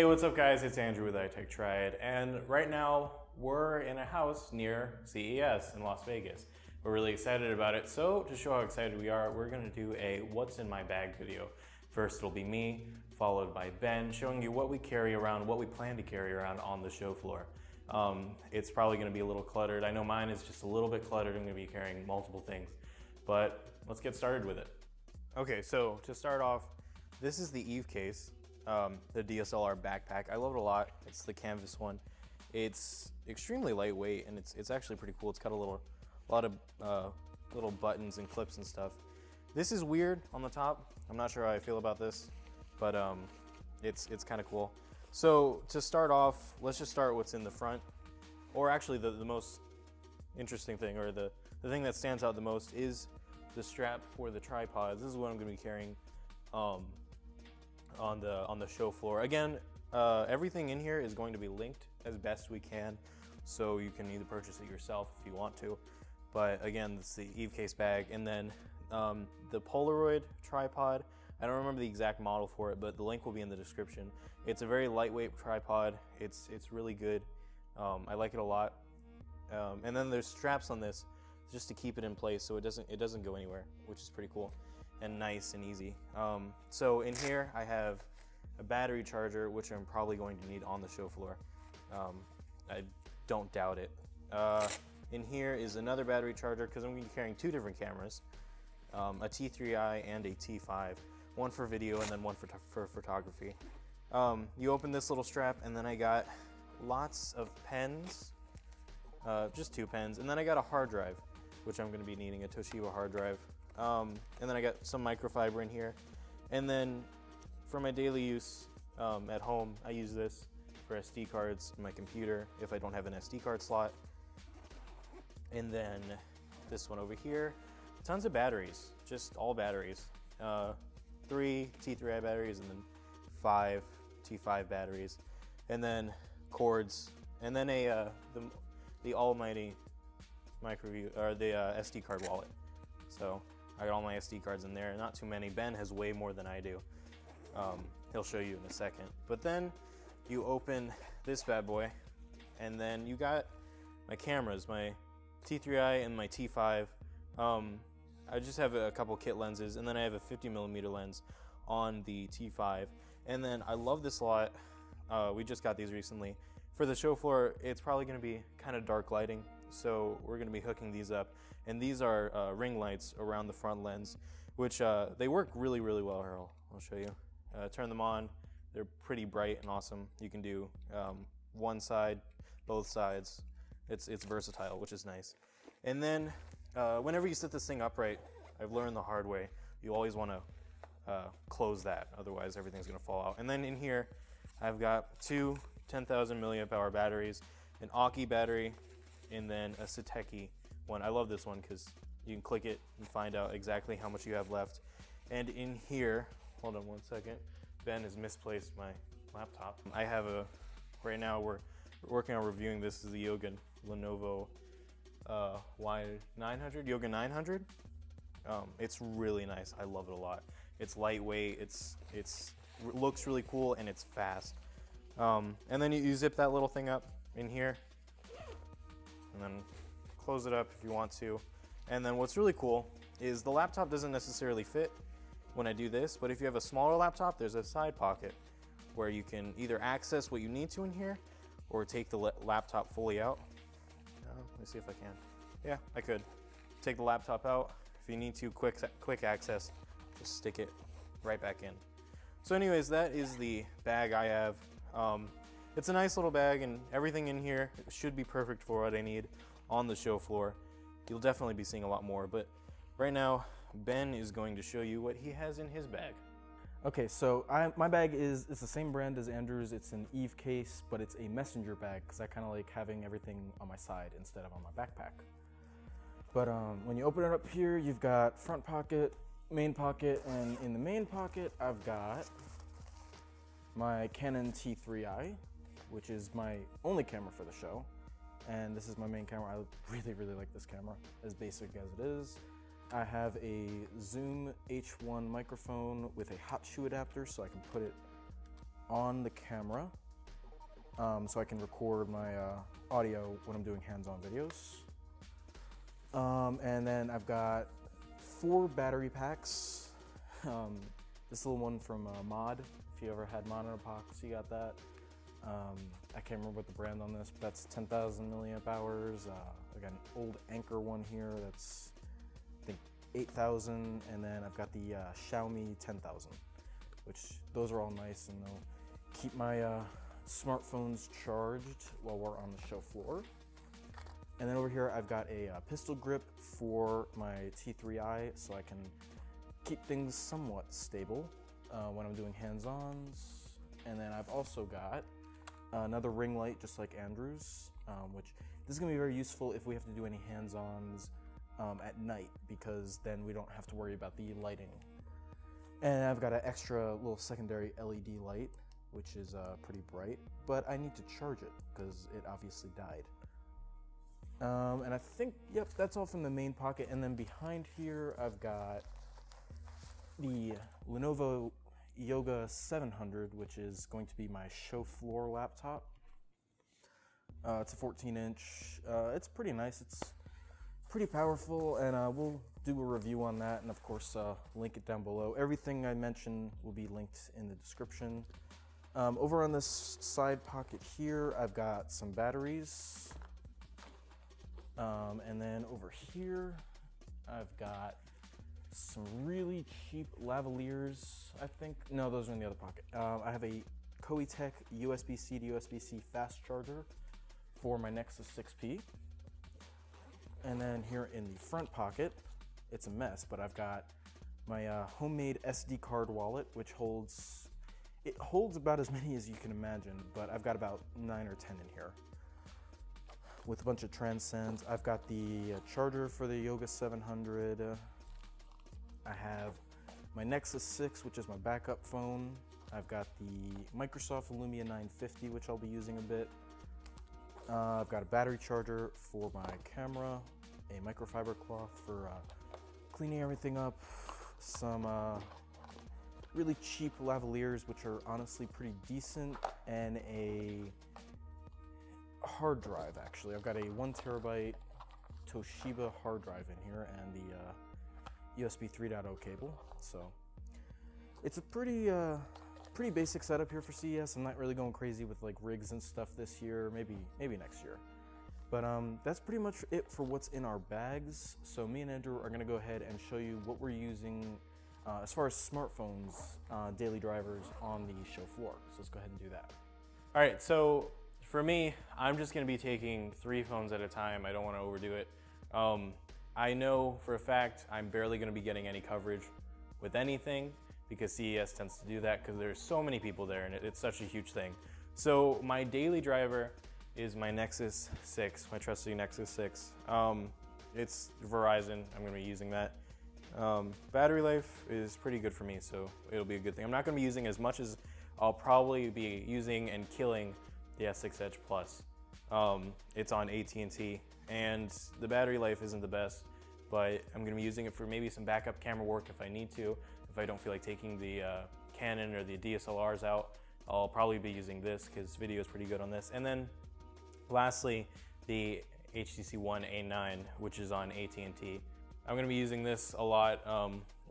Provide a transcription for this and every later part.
Hey, what's up guys? It's Andrew with iTech Triad, and right now we're in a house near CES in Las Vegas. We're really excited about it, so to show how excited we are, we're gonna do a what's in my bag video. First it'll be me, followed by Ben, showing you what we carry around, what we plan to carry around on the show floor. It's probably gonna be a little cluttered. I know mine is just a little bit cluttered. I'm gonna be carrying multiple things, but let's get started with it. Okay, so to start off, this is the Eve case. The DSLR backpack. I love it a lot. It's the canvas one. It's extremely lightweight and it's actually pretty cool. It's got a lot of little buttons and clips and stuff. This is weird on the top. I'm not sure how I feel about this, but it's kind of cool. So to start off, let's just start what's in the front, or actually the most interesting thing, or the thing that stands out the most is the strap for the tripod. This is what I'm going to be carrying on the show floor. Again, everything in here is going to be linked as best we can, so you can either purchase it yourself if you want to. But again, it's the Eve case bag, and then the Polaroid tripod. I don't remember the exact model for it, but the link will be in the description. It's a very lightweight tripod. It's really good. I like it a lot. And then there's straps on this just to keep it in place, so it doesn't go anywhere, which is pretty cool and nice and easy. So in here I have a battery charger, which I'm probably going to need on the show floor. I don't doubt it. In here is another battery charger, because I'm going to be carrying two different cameras, a T3i and a T5, one for video and then one for photography. You open this little strap, and then I got lots of pens, just 2 pens, and then I got a hard drive, which I'm going to be needing, a Toshiba hard drive. And then I got some microfiber in here. And then for my daily use at home, I use this for SD cards in my computer if I don't have an SD card slot. And then this one over here, tons of batteries, just all batteries. 3 T3i batteries and then 5 T5 batteries. And then cords, and then the almighty SD card wallet. So I got all my SD cards in there, not too many. Ben has way more than I do. He'll show you in a second. But then you open this bad boy, and then you got my cameras, my T3i and my T5. I just have a couple kit lenses, and then I have a 50mm lens on the T5. And then I love this a lot. We just got these recently. For the show floor, it's probably going to be kind of dark lighting, so we're going to be hooking these up. And these are ring lights around the front lens, which they work really, really well. Here, I'll show you. Turn them on. They're pretty bright and awesome. You can do one side, both sides. It's versatile, which is nice. And then whenever you set this thing upright, I've learned the hard way, you always want to close that, otherwise everything's going to fall out. And then in here, I've got two 10,000 milliamp hour batteries, an Aki battery, and then a Sateki one. I love this one because you can click it and find out exactly how much you have left. And in here, hold on one second, Ben has misplaced my laptop. I have right now we're working on reviewing this. This is the Yoga Lenovo Y900, Yoga 900. It's really nice. I love it a lot. It's lightweight, it looks really cool, and it's fast. And then you zip that little thing up in here, and then close it up if you want to. And then what's really cool is the laptop doesn't necessarily fit when I do this, but if you have a smaller laptop, there's a side pocket where you can either access what you need to in here or take the laptop fully out. Let me see if I can. Yeah, I could. Take the laptop out. If you need to quick access, just stick it right back in. So anyways, that is the bag I have. It's a nice little bag, and everything in here should be perfect for what I need on the show floor. You'll definitely be seeing a lot more, but right now, Ben is going to show you what he has in his bag. Okay, so my bag it's the same brand as Andrew's. It's an Eve case, but it's a messenger bag because I kind of like having everything on my side instead of on my backpack. But when you open it up here, you've got front pocket, main pocket, and in the main pocket, I've got my Canon T3i, which is my only camera for the show. And this is my main camera. I really, really like this camera, as basic as it is. I have a Zoom H1 microphone with a hot shoe adapter, so I can put it on the camera, so I can record my audio when I'm doing hands-on videos. And then I've got 4 battery packs. This little one from Mod. If you ever had Mod in a box, you got that. I can't remember what the brand on this, but that's 10,000 milliamp hours. I got an old Anchor one here that's, I think, 8,000, and then I've got the Xiaomi 10,000, which those are all nice and they'll keep my smartphones charged while we're on the show floor. And then over here I've got a pistol grip for my T3i, so I can keep things somewhat stable when I'm doing hands-ons. And then I've also got another ring light, just like Andrew's, which this is going to be very useful if we have to do any hands-ons at night, because then we don't have to worry about the lighting. And I've got an extra little secondary LED light, which is pretty bright, but I need to charge it because it obviously died. And I think, yep, that's all from the main pocket. And then behind here, I've got the Lenovo Yoga 700, which is going to be my show floor laptop. It's a 14-inch. It's pretty nice. It's pretty powerful, and we'll do a review on that, and of course link it down below. Everything I mentioned will be linked in the description. Over on this side pocket here, I've got some batteries. And then over here, I've got some really cheap lavaliers, I think. No, those are in the other pocket. I have a Koei USB-C to USB-C fast charger for my Nexus 6P. And then here in the front pocket, it's a mess, but I've got my homemade SD card wallet, which holds about as many as you can imagine, but I've got about 9 or 10 in here, with a bunch of transcends. I've got the charger for the Yoga 700. I have my Nexus 6, which is my backup phone. I've got the Microsoft Lumia 950, which I'll be using a bit. I've got a battery charger for my camera, a microfiber cloth for cleaning everything up, some really cheap lavaliers, which are honestly pretty decent, and a hard drive. Actually, I've got a 1 terabyte Toshiba hard drive in here, and the USB 3.0 cable. So it's a pretty basic setup here for CES. I'm not really going crazy with like rigs and stuff this year. Maybe next year. But that's pretty much it for what's in our bags. So me and Andrew are gonna go ahead and show you what we're using as far as smartphones, daily drivers on the show floor. So let's go ahead and do that. All right, so for me, I'm just gonna be taking 3 phones at a time. I don't wanna overdo it. I know for a fact I'm barely gonna be getting any coverage with anything, because CES tends to do that because there's so many people there and it's such a huge thing. So my daily driver is my Nexus 6, my trusty Nexus 6. It's Verizon, I'm gonna be using that. Battery life is pretty good for me, so it'll be a good thing. I'm not gonna be using as much as I'll probably be using and killing the S6 Edge Plus. It's on AT&T, and the battery life isn't the best, but I'm gonna be using it for maybe some backup camera work if I need to. If I don't feel like taking the Canon or the DSLRs out, I'll probably be using this because video is pretty good on this. And then lastly, the HTC One A9, which is on AT&T. I'm gonna be using this a lot,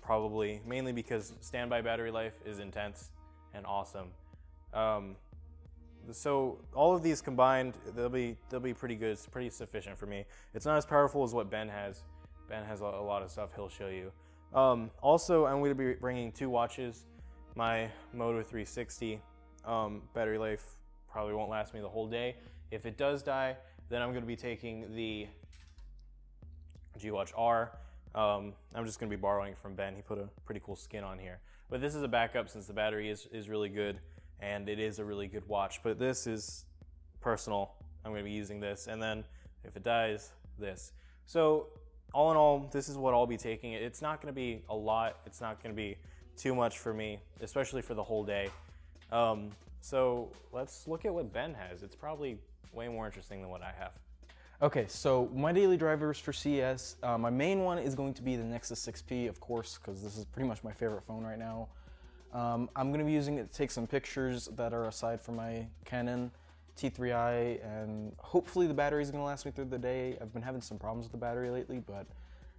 probably mainly because standby battery life is intense and awesome. So all of these combined, they'll be pretty good. It's pretty sufficient for me. It's not as powerful as what Ben has. Ben has a lot of stuff he'll show you. Also, I'm going to be bringing 2 watches. My Moto 360 battery life probably won't last me the whole day. If it does die, then I'm going to be taking the G-Watch R. I'm just going to be borrowing from Ben. He put a pretty cool skin on here. But this is a backup since the battery is really good, and it is a really good watch. But this is personal. I'm going to be using this, and then if it dies, this. So all in all, this is what I'll be taking. It's not going to be a lot. It's not going to be too much for me, especially for the whole day. So let's look at what Ben has. It's probably way more interesting than what I have. Okay, so my daily drivers for CES, my main one is going to be the Nexus 6P, of course, because this is pretty much my favorite phone right now. I'm going to be using it to take some pictures that are aside from my Canon T3i, and hopefully the battery is going to last me through the day. I've been having some problems with the battery lately, but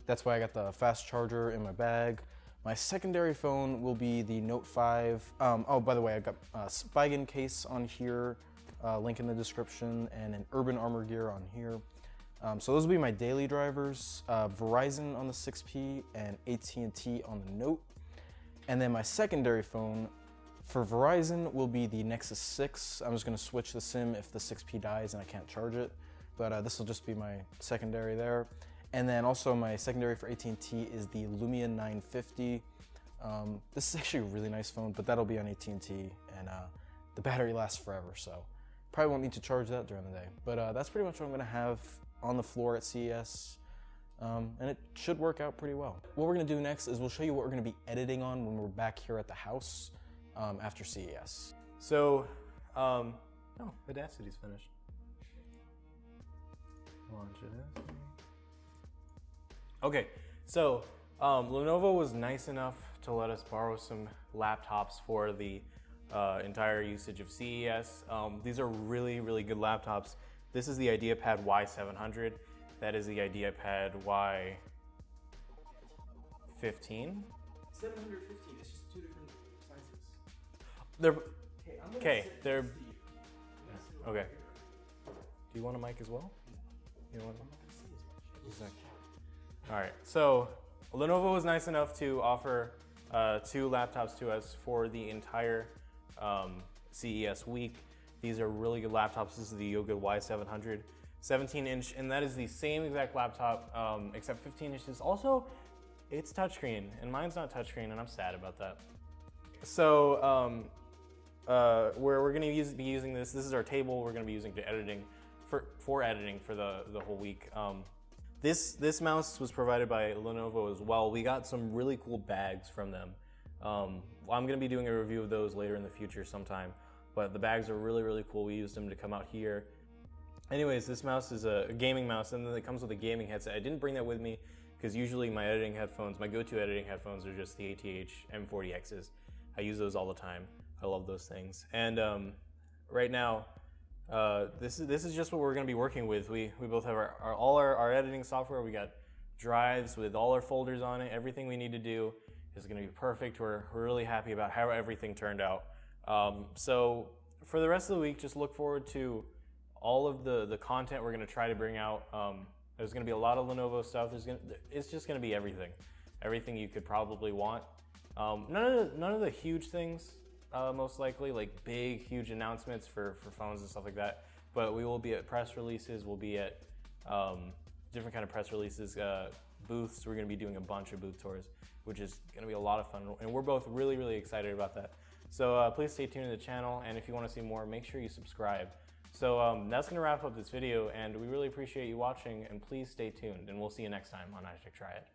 that's why I got the fast charger in my bag. My secondary phone will be the Note 5. Oh, by the way, I got a Spigen case on here, link in the description, and an Urban Armor gear on here. So those will be my daily drivers, Verizon on the 6P and AT&T on the Note. And then my secondary phone for Verizon will be the Nexus 6. I'm just gonna switch the SIM if the 6P dies and I can't charge it. But this will just be my secondary there. And then also my secondary for AT&T is the Lumia 950. This is actually a really nice phone, but that'll be on AT&T, and the battery lasts forever, so probably won't need to charge that during the day. But that's pretty much what I'm gonna have on the floor at CES, and it should work out pretty well. What we're gonna do next is we'll show you what we're gonna be editing on when we're back here at the house after CES. So, oh, Audacity's finished. Launch it. Okay, so Lenovo was nice enough to let us borrow some laptops for the entire usage of CES. These are really, really good laptops. This is the IdeaPad Y700. That is the IdeaPad Y15. 715, it's just two different sizes. They're they're okay. Do you want a mic as well? You want one? All right, so Lenovo was nice enough to offer 2 laptops to us for the entire CES week. These are really good laptops. This is the Yoga Y700, 17-inch, and that is the same exact laptop, except 15 inches. Also, it's touchscreen, and mine's not touchscreen, and I'm sad about that. So we're going to be using this. This is our table. We're going to be using to editing for editing for the whole week. This mouse was provided by Lenovo as well. We got some really cool bags from them. I'm going to be doing a review of those later in the future sometime, but the bags are really, really cool. We used them to come out here. Anyways, this mouse is a gaming mouse, and then it comes with a gaming headset. I didn't bring that with me because usually my editing headphones, my go-to editing headphones are just the ATH M40Xs. I use those all the time. I love those things. And right now, this is just what we're going to be working with. We both have all our editing software. We got drives with all our folders on it. Everything we need to do is going to be perfect. We're really happy about how everything turned out. So for the rest of the week, just look forward to all of the content we're going to try to bring out. There's going to be a lot of Lenovo stuff. It's just going to be everything you could probably want. None of the huge things. Most likely, like big, huge announcements for phones and stuff like that. But we will be at press releases. We'll be at different kind of press releases, booths. We're going to be doing a bunch of booth tours, which is going to be a lot of fun. And we're both really, really excited about that. So please stay tuned to the channel. And if you want to see more, make sure you subscribe. So that's going to wrap up this video. And we really appreciate you watching. And please stay tuned. And we'll see you next time on iTech Try It.